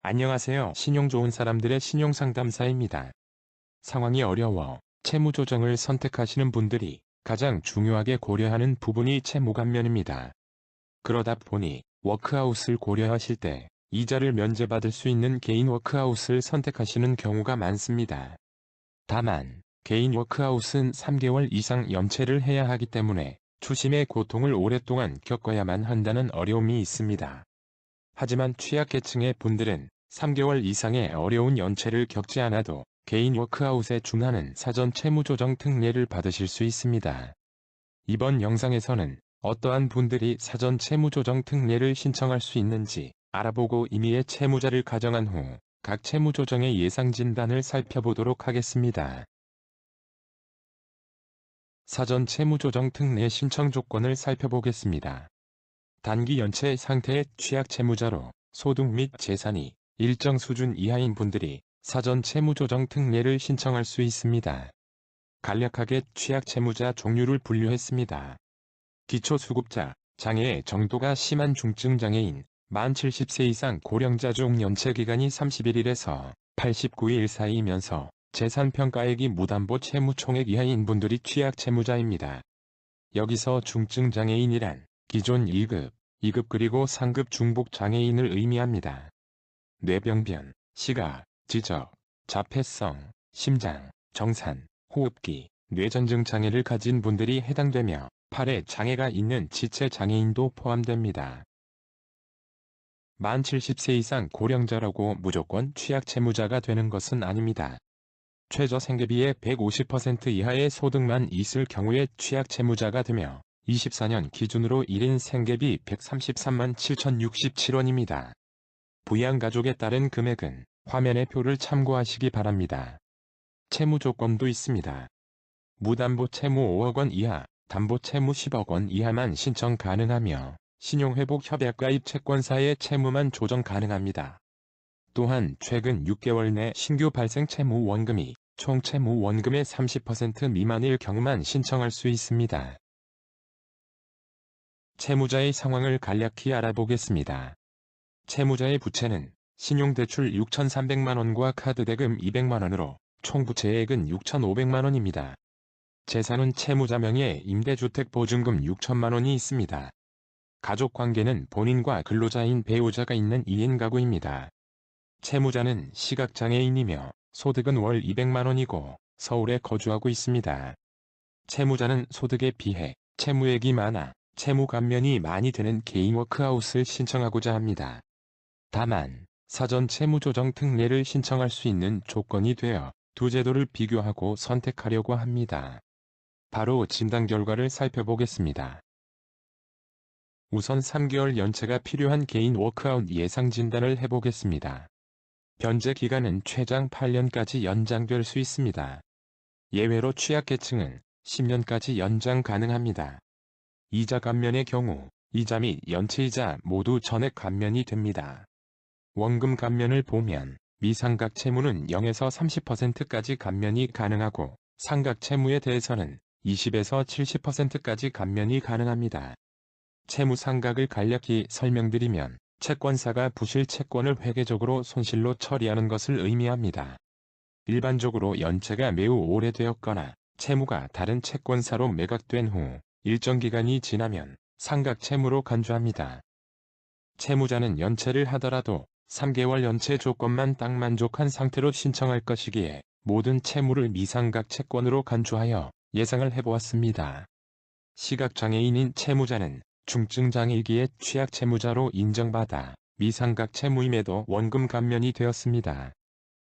안녕하세요. 신용 좋은 사람들의 신용상담사입니다. 상황이 어려워 채무 조정을 선택하시는 분들이 가장 중요하게 고려하는 부분이 채무 감면입니다. 그러다 보니 워크아웃을 고려하실 때 이자를 면제받을 수 있는 개인 워크아웃을 선택하시는 경우가 많습니다. 다만 개인 워크아웃은 3개월 이상 연체를 해야 하기 때문에 추심의 고통을 오랫동안 겪어야만 한다는 어려움이 있습니다. 하지만 취약계층의 분들은 3개월 이상의 어려운 연체를 겪지 않아도 개인 워크아웃에 준하는 사전 채무조정 특례를 받으실 수 있습니다. 이번 영상에서는 어떠한 분들이 사전 채무조정 특례를 신청할 수 있는지 알아보고 임의의 채무자를 가정한 후 각 채무조정의 예상 진단을 살펴보도록 하겠습니다. 사전 채무조정 특례 신청 조건을 살펴보겠습니다. 단기 연체 상태의 취약 채무자로 소득 및 재산이 일정 수준 이하인 분들이 사전 채무조정 특례를 신청할 수 있습니다. 간략하게 취약 채무자 종류를 분류했습니다. 기초수급자, 장애의 정도가 심한 중증장애인, 만 70세 이상 고령자 중 연체기간이 31일에서 89일 사이이면서 재산평가액이 무담보 채무 총액 이하인 분들이 취약 채무자입니다. 여기서 중증장애인이란 기존 1급, 2급 그리고 상급 중복 장애인을 의미합니다. 뇌병변, 시각, 지적, 자폐성, 심장, 정산, 호흡기, 뇌전증 장애를 가진 분들이 해당되며 팔에 장애가 있는 지체 장애인도 포함됩니다. 만 70세 이상 고령자라고 무조건 취약 채무자가 되는 것은 아닙니다. 최저 생계비의 150% 이하의 소득만 있을 경우에 취약 채무자가 되며 24년 기준으로 1인 생계비 133만 7,067원입니다. 부양가족에 따른 금액은 화면의 표를 참고하시기 바랍니다. 채무 조건도 있습니다. 무담보 채무 5억 원 이하, 담보 채무 10억 원 이하만 신청 가능하며 신용회복 협약 가입 채권사의 채무만 조정 가능합니다. 또한 최근 6개월 내 신규 발생 채무 원금이 총 채무 원금의 30% 미만일 경우만 신청할 수 있습니다. 채무자의 상황을 간략히 알아보겠습니다. 채무자의 부채는 신용대출 6,300만원과 카드대금 200만원으로 총 부채액은 6,500만원입니다. 재산은 채무자 명의의 임대주택 보증금 6천만원이 있습니다. 가족관계는 본인과 근로자인 배우자가 있는 2인 가구입니다. 채무자는 시각장애인이며 소득은 월 200만원이고 서울에 거주하고 있습니다. 채무자는 소득에 비해 채무액이 많아 채무 감면이 많이 되는 개인 워크아웃을 신청하고자 합니다. 다만 사전 채무조정 특례를 신청할 수 있는 조건이 되어 두 제도를 비교하고 선택하려고 합니다. 바로 진단 결과를 살펴보겠습니다. 우선 3개월 연체가 필요한 개인 워크아웃 예상 진단을 해보겠습니다. 변제 기간은 최장 8년까지 연장될 수 있습니다. 예외로 취약계층은 10년까지 연장 가능합니다. 이자 감면의 경우 이자 및 연체이자 모두 전액 감면이 됩니다. 원금 감면을 보면 미상각 채무는 0에서 30%까지 감면이 가능하고 상각 채무에 대해서는 20에서 70%까지 감면이 가능합니다. 채무 상각을 간략히 설명드리면 채권사가 부실 채권을 회계적으로 손실로 처리하는 것을 의미합니다. 일반적으로 연체가 매우 오래되었거나 채무가 다른 채권사로 매각된 후 일정 기간이 지나면 상각 채무로 간주합니다. 채무자는 연체를 하더라도 3개월 연체 조건만 딱 만족한 상태로 신청할 것이기에 모든 채무를 미상각 채권으로 간주하여 예상을 해보았습니다. 시각장애인인 채무자는 중증장애이기에 취약채무자로 인정받아 미상각 채무임에도 원금 감면이 되었습니다.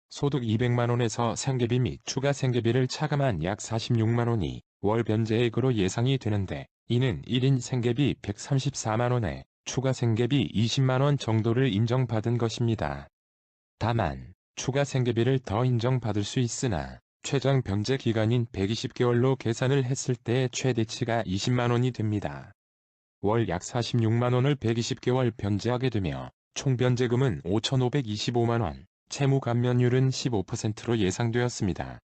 소득 200만원에서 생계비 및 추가 생계비를 차감한 약 46만원이 월 변제액으로 예상이 되는데 이는 1인 생계비 134만원에 추가 생계비 20만원 정도를 인정받은 것입니다. 다만 추가 생계비를 더 인정받을 수 있으나 최장 변제 기간인 120개월로 계산을 했을 때 최대치가 20만원이 됩니다. 월 약 46만원을 120개월 변제하게 되며 총 변제금은 5,525만원, 채무 감면율은 15%로 예상되었습니다.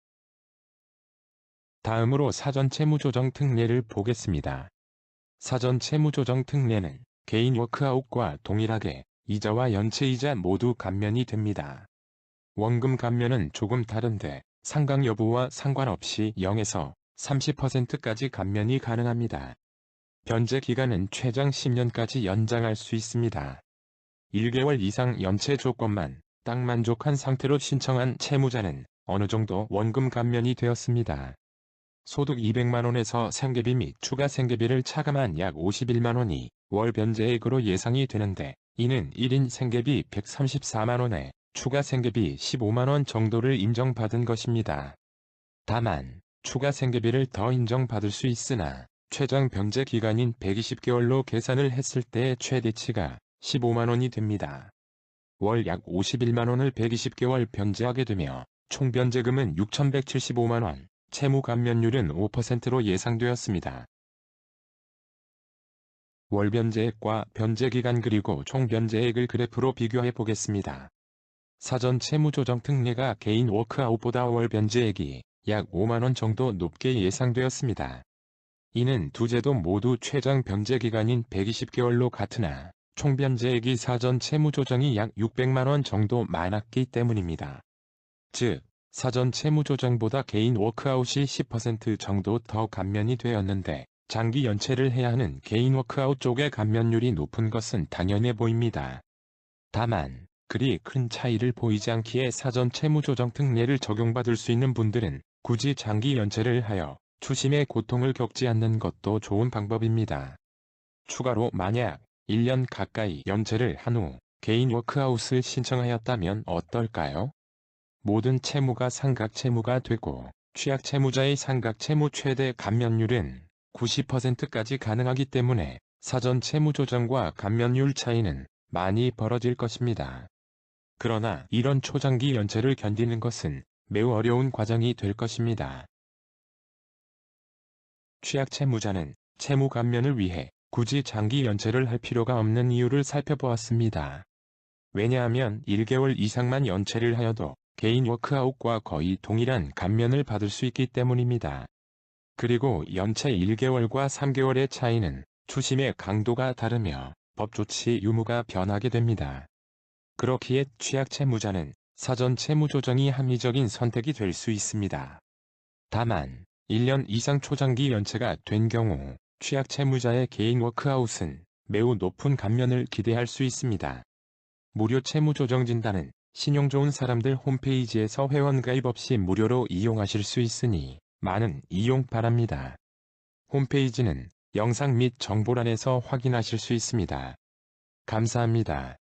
다음으로 사전 채무조정 특례를 보겠습니다. 사전 채무조정 특례는 개인 워크아웃과 동일하게 이자와 연체이자 모두 감면이 됩니다. 원금 감면은 조금 다른데 상각 여부와 상관없이 0에서 30%까지 감면이 가능합니다. 변제 기간은 최장 10년까지 연장할 수 있습니다. 1개월 이상 연체 조건만 딱 만족한 상태로 신청한 채무자는 어느 정도 원금 감면이 되었습니다. 소득 200만원에서 생계비 및 추가 생계비를 차감한 약 51만원이 월 변제액으로 예상이 되는데 이는 1인 생계비 134만원에 추가 생계비 15만원 정도를 인정받은 것입니다. 다만 추가 생계비를 더 인정받을 수 있으나 최장 변제 기간인 120개월로 계산을 했을 때의 최대치가 15만원이 됩니다. 월 약 51만원을 120개월 변제하게 되며 총 변제금은 6,175만원, 채무 감면율은 5%로 예상되었습니다. 월 변제액과 변제기간 그리고 총 변제액을 그래프로 비교해 보겠습니다. 사전 채무조정 특례가 개인 워크아웃보다 월 변제액이 약 5만원 정도 높게 예상되었습니다. 이는 두 제도 모두 최장 변제기간인 120개월로 같으나 총 변제액이 사전 채무조정이 약 600만원 정도 많았기 때문입니다. 즉, 사전 채무조정보다 개인 워크아웃이 10% 정도 더 감면이 되었는데 장기 연체를 해야 하는 개인 워크아웃 쪽의 감면율이 높은 것은 당연해 보입니다. 다만 그리 큰 차이를 보이지 않기에 사전 채무조정 특례를 적용받을 수 있는 분들은 굳이 장기 연체를 하여 추심의 고통을 겪지 않는 것도 좋은 방법입니다. 추가로 만약 1년 가까이 연체를 한 후 개인 워크아웃을 신청하였다면 어떨까요? 모든 채무가 상각채무가 되고 취약채무자의 상각채무 최대 감면율은 90%까지 가능하기 때문에 사전 채무조정과 감면율 차이는 많이 벌어질 것입니다. 그러나 이런 초장기 연체를 견디는 것은 매우 어려운 과정이 될 것입니다. 취약채무자는 채무 감면을 위해 굳이 장기 연체를 할 필요가 없는 이유를 살펴보았습니다. 왜냐하면 1개월 이상만 연체를 하여도 개인 워크아웃과 거의 동일한 감면을 받을 수 있기 때문입니다. 그리고 연체 1개월과 3개월의 차이는 추심의 강도가 다르며 법조치 유무가 변하게 됩니다. 그렇기에 취약채무자는 사전 채무조정이 합리적인 선택이 될 수 있습니다. 다만 1년 이상 초장기 연체가 된 경우 취약채무자의 개인 워크아웃은 매우 높은 감면을 기대할 수 있습니다. 무료 채무조정 진단은 신용 좋은 사람들 홈페이지에서 회원가입 없이 무료로 이용하실 수 있으니 많은 이용 바랍니다. 홈페이지는 영상 및 정보란에서 확인하실 수 있습니다. 감사합니다.